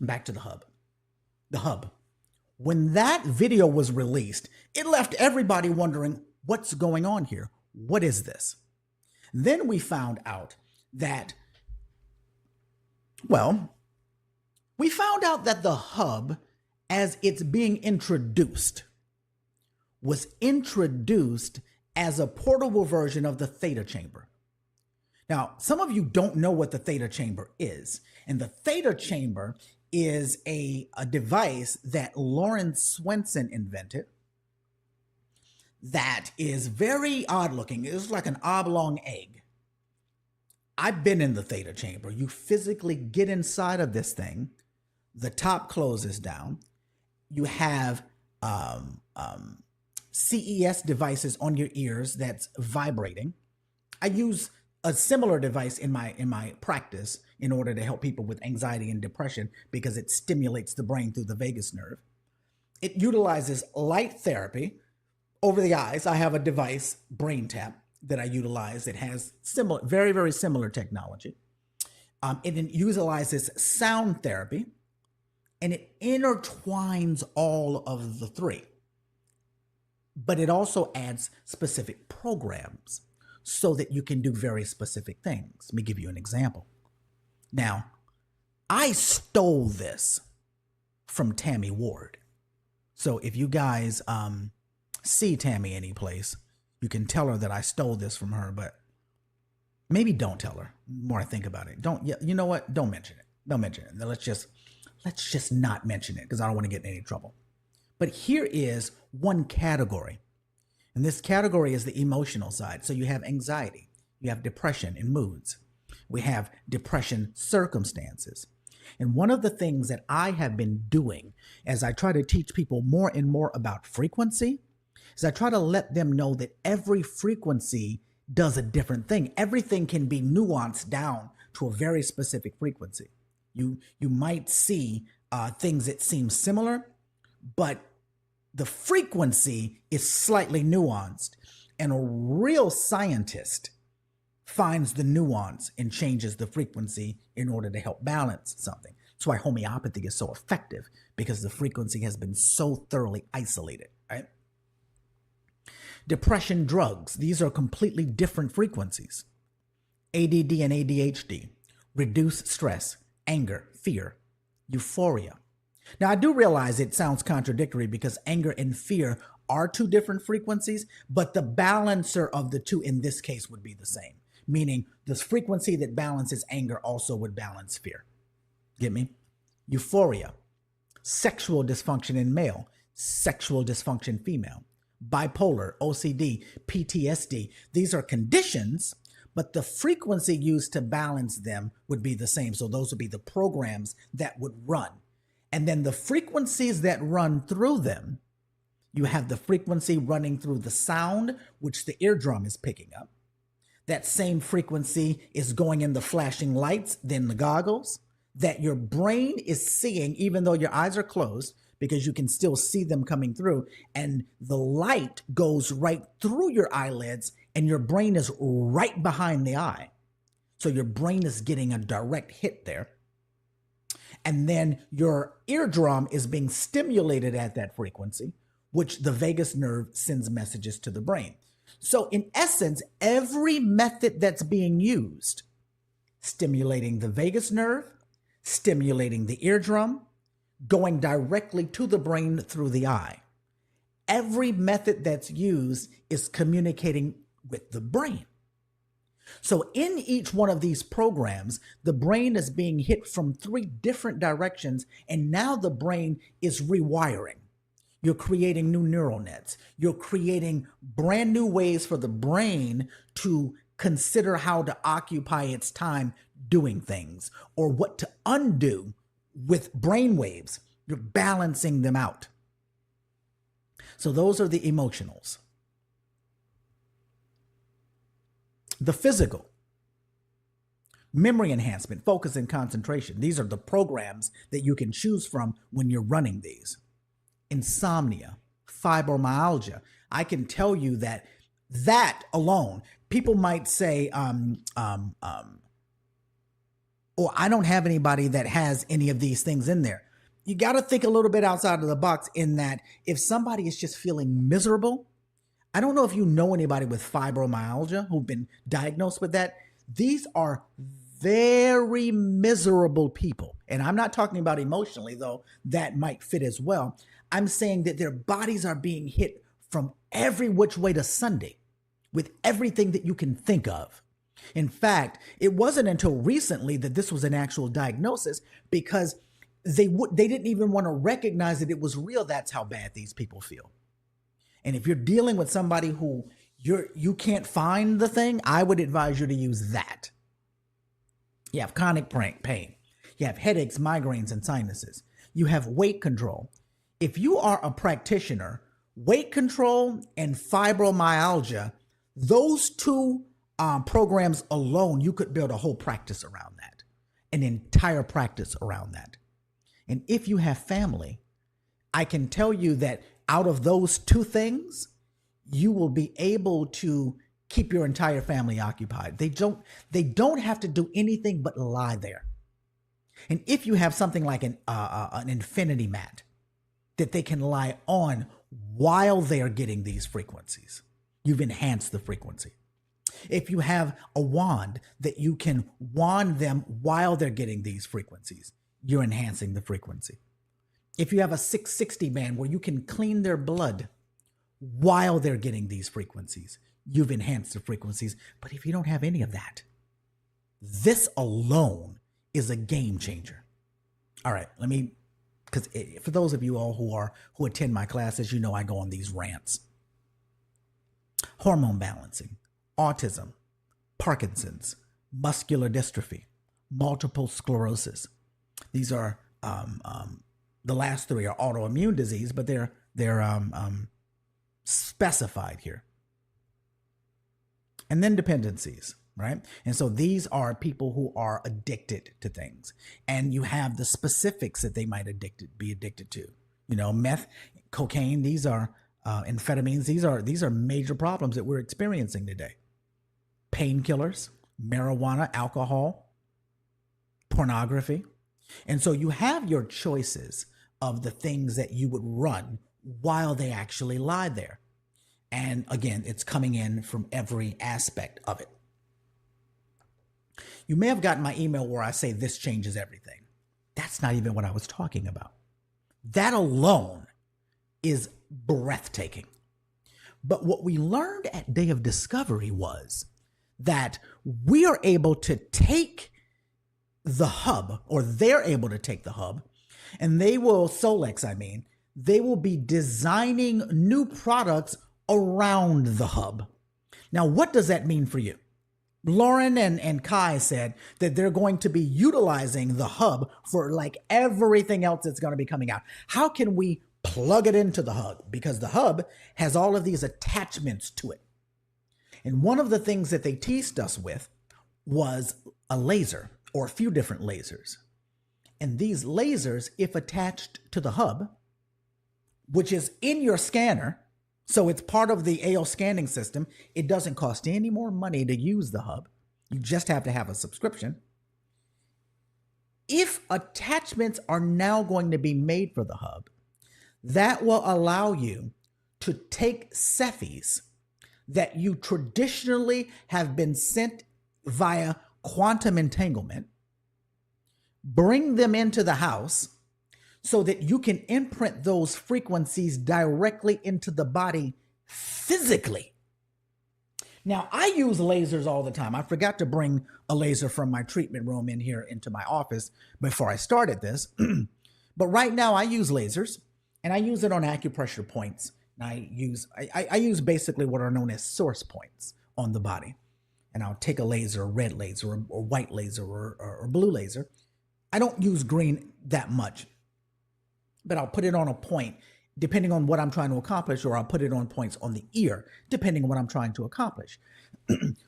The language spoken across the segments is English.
Back to the hub. The hub. When that video was released, it left everybody wondering what's going on here. What is this? Then we found out that, the hub, as it's being introduced, was introduced as a portable version of the theta chamber. Now, some of you don't know what the theta chamber is, and the theta chamber is a device that Lawrence Swenson invented that is very odd looking. It's like an oblong egg. I've been in the theta chamber. You physically get inside of this thing. The top closes down. You have CES devices on your ears that's vibrating. I use a similar device in my practice in order to help people with anxiety and depression because it stimulates the brain through the vagus nerve. It utilizes light therapy over the eyes. I have a device, Brain Tap, that I utilize. It has similar, very, very similar technology. It utilizes sound therapy, and it intertwines all of the three. But it also adds specific programs so that you can do very specific things. Let me give you an example. Now, I stole this from Tammy Ward. So if you guys see Tammy anyplace, you can tell her that I stole this from her, but maybe don't tell her. The more I think about it, you know what? Don't mention it. Don't mention it. Let's just not mention it because I don't want to get in any trouble. But here is one category. And this category is the emotional side. So you have anxiety, you have depression and moods. We have depression circumstances. And one of the things that I have been doing as I try to teach people more and more about frequency is I try to let them know that every frequency does a different thing. Everything can be nuanced down to a very specific frequency. You might see things that seem similar, but the frequency is slightly nuanced, and a real scientist finds the nuance and changes the frequency in order to help balance something. That's why homeopathy is so effective, because the frequency has been so thoroughly isolated, right? Depression drugs, these are completely different frequencies. ADD and ADHD, reduce stress, anger, fear, euphoria. Now, I do realize it sounds contradictory because anger and fear are two different frequencies, but the balancer of the two in this case would be the same, meaning the frequency that balances anger also would balance fear. Get me? Euphoria, sexual dysfunction in male, sexual dysfunction female, bipolar, OCD, PTSD. These are conditions, but the frequency used to balance them would be the same. So those would be the programs that would run. And then the frequencies that run through them, you have the frequency running through the sound, which the eardrum is picking up. That same frequency is going in the flashing lights, then the goggles, that your brain is seeing, even though your eyes are closed, because you can still see them coming through. And the light goes right through your eyelids, and your brain is right behind the eye. So your brain is getting a direct hit there. And then your eardrum is being stimulated at that frequency, which the vagus nerve sends messages to the brain. So in essence, every method that's being used, stimulating the vagus nerve, stimulating the eardrum, going directly to the brain through the eye. Every method that's used is communicating with the brain. So in each one of these programs, the brain is being hit from three different directions, and now the brain is rewiring. You're creating new neural nets. You're creating brand new ways for the brain to consider how to occupy its time doing things or what to undo with brain waves. You're balancing them out. So those are the emotionals. The physical, memory enhancement, focus and concentration. These are the programs that you can choose from when you're running these. Insomnia, fibromyalgia. I can tell you that alone, people might say or I don't have anybody that has any of these things in there. You got to think a little bit outside of the box in that if somebody is just feeling miserable, I don't know if you know anybody with fibromyalgia who've been diagnosed with that. These are very miserable people. And I'm not talking about emotionally, though that might fit as well. I'm saying that their bodies are being hit from every which way to Sunday with everything that you can think of. In fact, it wasn't until recently that this was an actual diagnosis because they didn't even want to recognize that it was real. That's how bad these people feel. And if you're dealing with somebody who you can't find the thing, I would advise you to use that. You have chronic pain. You have headaches, migraines, and sinuses. You have weight control. If you are a practitioner, weight control and fibromyalgia, those two programs alone, you could build a whole practice around that, an entire practice around that. And if you have family, I can tell you that out of those two things, you will be able to keep your entire family occupied. They don't have to do anything but lie there. And if you have something like an infinity mat that they can lie on while they're getting these frequencies, you've enhanced the frequency. If you have a wand that you can wand them while they're getting these frequencies, you're enhancing the frequency. If you have a 660 band where you can clean their blood while they're getting these frequencies, you've enhanced the frequencies. But if you don't have any of that, this alone is a game changer. All right, because for those of you all who attend my classes, you know I go on these rants. Hormone balancing, autism, Parkinson's, muscular dystrophy, multiple sclerosis. These are the last three are autoimmune disease, but they're specified here. And then dependencies, right? And so these are people who are addicted to things, and you have the specifics that they might be addicted to. You know, meth, cocaine. These are amphetamines. These are major problems that we're experiencing today. Painkillers, marijuana, alcohol, pornography. And so you have your choices of the things that you would run while they actually lie there. And again, it's coming in from every aspect of it. You may have gotten my email where I say this changes everything. That's not even what I was talking about. That alone is breathtaking. But what we learned at Day of Discovery was that we are able to take the hub, or they're able to take the hub, and they will be designing new products around the hub. Now, what does that mean for you? Lauren and Kai said that they're going to be utilizing the hub for like everything else that's going to be coming out. How can we plug it into the hub? Because the hub has all of these attachments to it. And one of the things that they teased us with was a laser, or a few different lasers. And these lasers, if attached to the hub, which is in your scanner, so it's part of the AO scanning system, it doesn't cost any more money to use the hub. You just have to have a subscription. If attachments are now going to be made for the hub, that will allow you to take Cephis that you traditionally have been sent via quantum entanglement, bring them into the house so that you can imprint those frequencies directly into the body physically. Now, I use lasers all the time. I forgot to bring a laser from my treatment room in here into my office before I started this. But right now I use lasers, and I use it on acupressure points. And I use basically what are known as source points on the body. And I'll take a laser, a red laser, or white laser, or blue laser. I don't use green that much, but I'll put it on a point depending on what I'm trying to accomplish, or I'll put it on points on the ear depending on what I'm trying to accomplish.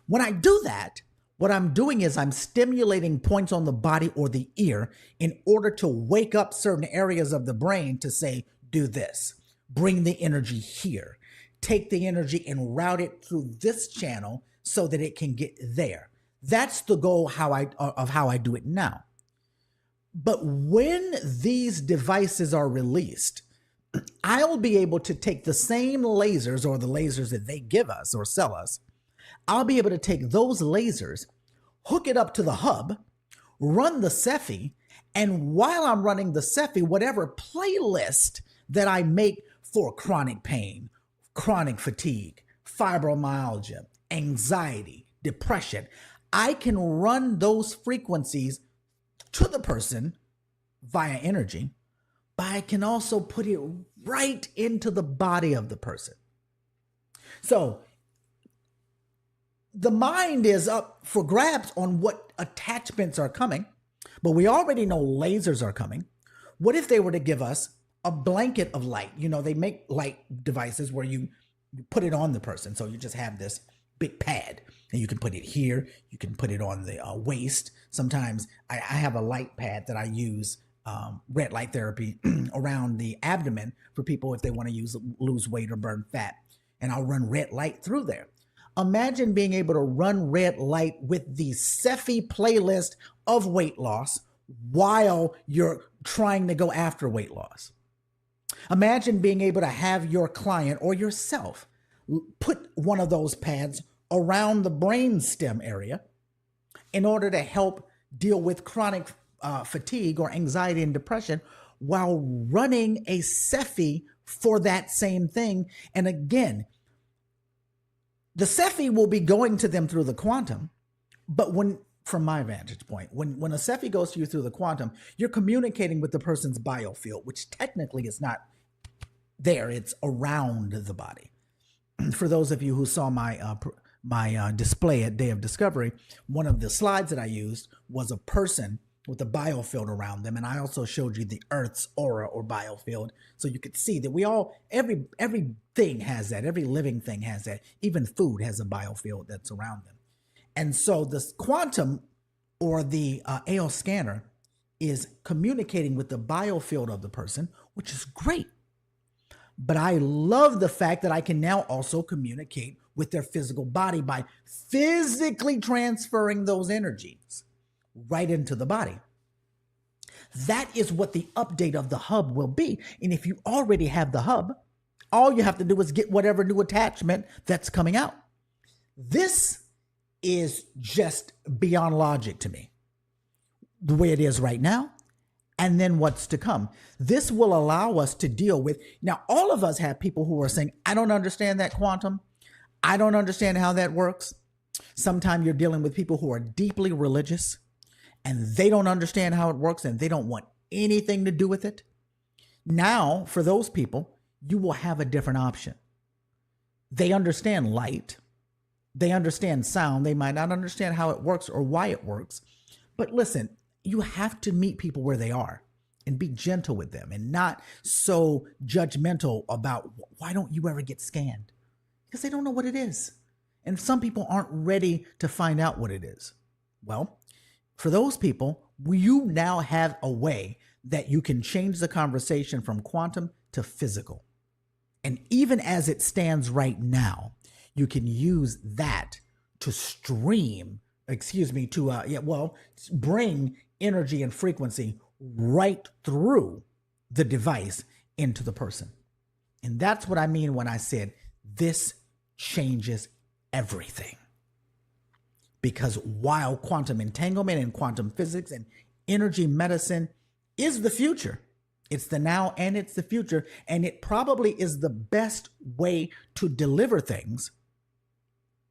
When I do that, what I'm doing is I'm stimulating points on the body or the ear in order to wake up certain areas of the brain to say, do this, bring the energy here, take the energy and route it through this channel so that it can get there. That's the goal of how I do it now. But when these devices are released, I'll be able to take the same lasers, or the lasers that they give us or sell us. I'll be able to take those lasers, hook it up to the hub, run the Cephi, and while I'm running the Cephi, whatever playlist that I make for chronic pain, chronic fatigue, fibromyalgia, anxiety, depression, I can run those frequencies to the person via energy, but I can also put it right into the body of the person. So the mind is up for grabs on what attachments are coming, but we already know lasers are coming. What if they were to give us a blanket of light? You know, they make light devices where you put it on the person. So you just have this big pad and you can put it here. You can put it on the waist. Sometimes I have a light pad that I use, red light therapy, around the abdomen for people if they want to lose weight or burn fat. And I'll run red light through there. Imagine being able to run red light with the Cephi playlist of weight loss while you're trying to go after weight loss. Imagine being able to have your client or yourself put one of those pads around the brainstem area in order to help deal with chronic fatigue or anxiety and depression while running a Cephi for that same thing. And again, the Cephi will be going to them through the quantum, but from my vantage point, when a Cephi goes to you through the quantum, you're communicating with the person's biofield, which technically is not there, it's around the body. For those of you who saw my display at Day of Discovery, one of the slides that I used was a person with a biofield around them, and I also showed you the Earth's aura or biofield, so you could see that everything has that, every living thing has that, even food has a biofield that's around them. And so this quantum or the AO scanner is communicating with the biofield of the person, which is great. But I love the fact that I can now also communicate with their physical body by physically transferring those energies right into the body. That is what the update of the hub will be. And if you already have the hub, all you have to do is get whatever new attachment that's coming out. This is just beyond logic to me, the way it is right now, and then what's to come. This will allow us to deal with, now all of us have people who are saying, I don't understand that quantum. I don't understand how that works. Sometimes you're dealing with people who are deeply religious and they don't understand how it works and they don't want anything to do with it. Now, for those people, you will have a different option. They understand light. They understand sound. They might not understand how it works or why it works. But listen, you have to meet people where they are and be gentle with them and not so judgmental about why don't you ever get scanned? Because they don't know what it is. And some people aren't ready to find out what it is. Well, for those people, you now have a way that you can change the conversation from quantum to physical. And even as it stands right now, you can use that to bring energy and frequency right through the device into the person. And that's what I mean when I said this changes everything. Because while quantum entanglement and quantum physics and energy medicine is the future, it's the now and it's the future, and it probably is the best way to deliver things,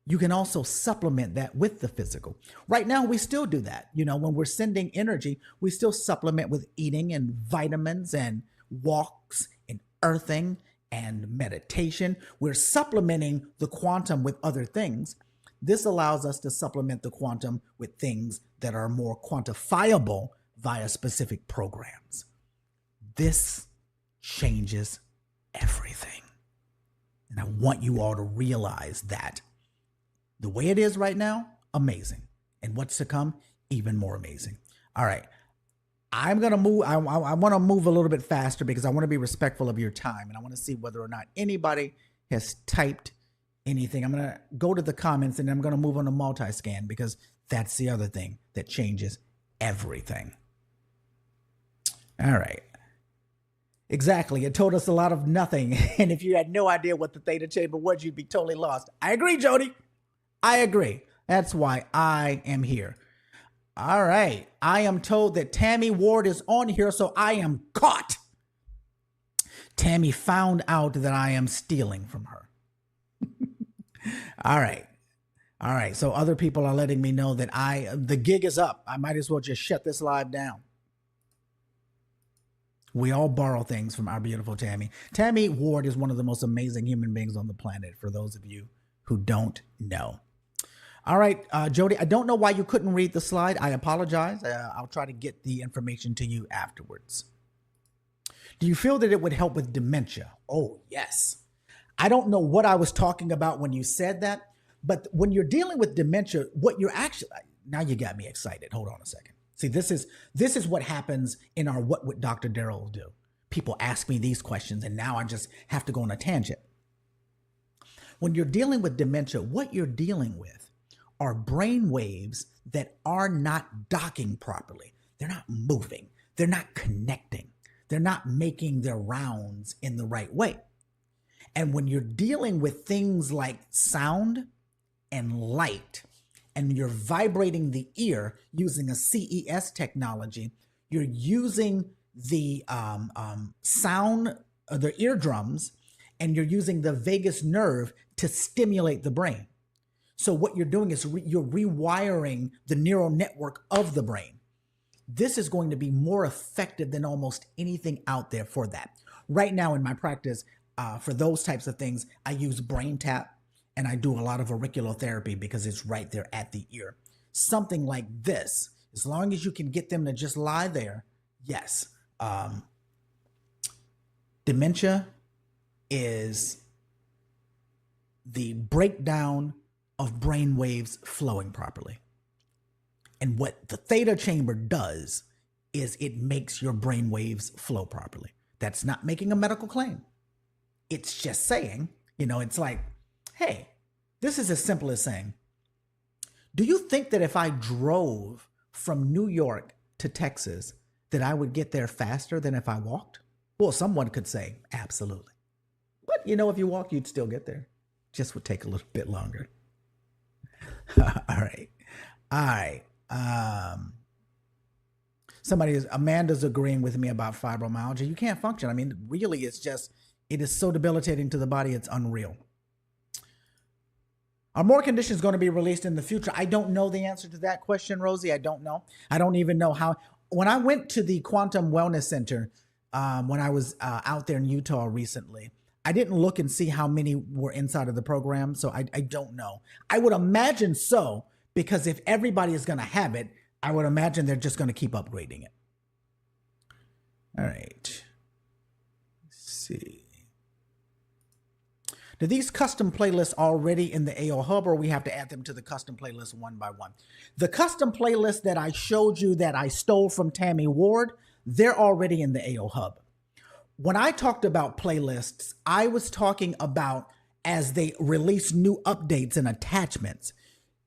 you can also supplement that with the physical. Right now, we still do that. You know, when we're sending energy, we still supplement with eating and vitamins and walks and earthing and meditation. We're supplementing the quantum with other things. This allows us to supplement the quantum with things that are more quantifiable via specific programs. This changes everything. And I want you all to realize that the way it is right now, amazing. And what's to come, even more amazing. All right. I'm going to move. I want to move a little bit faster because I want to be respectful of your time. And I want to see whether or not anybody has typed anything. I'm going to go to the comments and then I'm going to move on to multi-scan because That's the other thing that changes everything. All right. Exactly. It told us a lot of nothing. And if you had no idea what the theta chamber was, you'd be totally lost. I agree, Jody. I agree. That's why I am here. All right. I am told that Tammy Ward is on here, so I am caught. Tammy found out that I am stealing from her. All right. All right. So other people are letting me know that the gig is up. I might as well just shut this live down. We all borrow things from our beautiful Tammy. Tammy Ward is one of the most amazing human beings on the planet, for those of you who don't know. All right, Jody, I don't know why you couldn't read the slide. I apologize. I'll try to get the information to you afterwards. Do you feel that it would help with dementia? Oh, yes. I don't know what I was talking about when you said that, but when you're dealing with dementia, what you're actually, now you got me excited. Hold on a second. See, this is what happens in our What Would Dr. Darryl Do? People ask me these questions, and now I just have to go on a tangent. When you're dealing with dementia, what you're dealing with are brain waves that are not docking properly. They're not moving. They're not connecting. They're not making their rounds in the right way. And when you're dealing with things like sound and light, and you're vibrating the ear using a CES technology, you're using the sound of the eardrums, and you're using the vagus nerve to stimulate the brain. So what you're doing is you're rewiring the neural network of the brain. This is going to be more effective than almost anything out there for that. Right now in my practice, for those types of things, I use brain tap. And I do a lot of auriculotherapy because it's right there at the ear. Something like this, as long as you can get them to just lie there, yes. Dementia is the breakdown of brain waves flowing properly. And what the theta chamber does is it makes your brain waves flow properly. That's not making a medical claim. It's just saying, it's like, hey, this is as simple as saying, do you think that if I drove from New York to Texas, that I would get there faster than if I walked? Well, someone could say, absolutely. But if you walk, you'd still get there. Just would take a little bit longer. All right. Amanda's agreeing with me about fibromyalgia. You can't function. I mean, really, it is so debilitating to the body, it's unreal. Are more conditions going to be released in the future? I don't know the answer to that question, Rosie. I don't know. I don't even know how. When I went to the Quantum Wellness Center, when I was out there in Utah recently, I didn't look and see how many were inside of the program. So I don't know. I would imagine so, because if everybody is going to have it, I would imagine they're just going to keep upgrading it. All right. Let's see. Do these custom playlists already in the AO Hub, or we have to add them to the custom playlist one by one? The custom playlist that I showed you that I stole from Tammy Ward, they're already in the AO Hub. When I talked about playlists, I was talking about as they release new updates and attachments,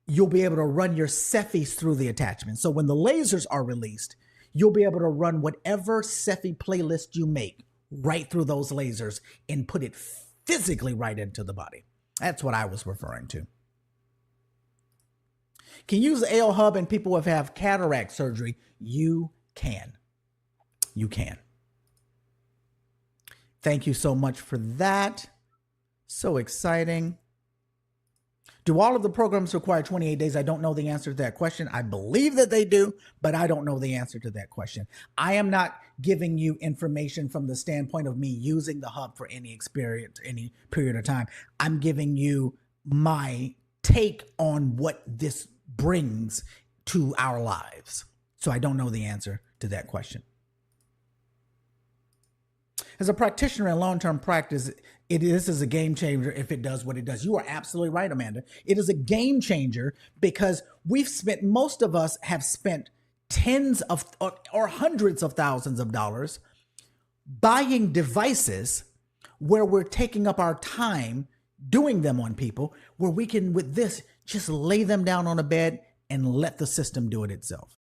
you'll be able to run your Cephis through the attachments. So when the lasers are released, you'll be able to run whatever Cephi playlist you make right through those lasers and put it physically right into the body. That's what I was referring to. Can you use the AO Hub and people who have cataract surgery? You can. You can. Thank you so much for that. So exciting. Do all of the programs require 28 days? I don't know the answer to that question. I believe that they do, but I don't know the answer to that question. I am not giving you information from the standpoint of me using the hub for any experience, any period of time. I'm giving you my take on what this brings to our lives. So I don't know the answer to that question. As a practitioner in long-term practice, this is a game changer if it does what it does. You are absolutely right, Amanda. It is a game changer because most of us have spent tens of or hundreds of thousands of dollars buying devices where we're taking up our time doing them on people, where we can, with this, just lay them down on a bed and let the system do it itself.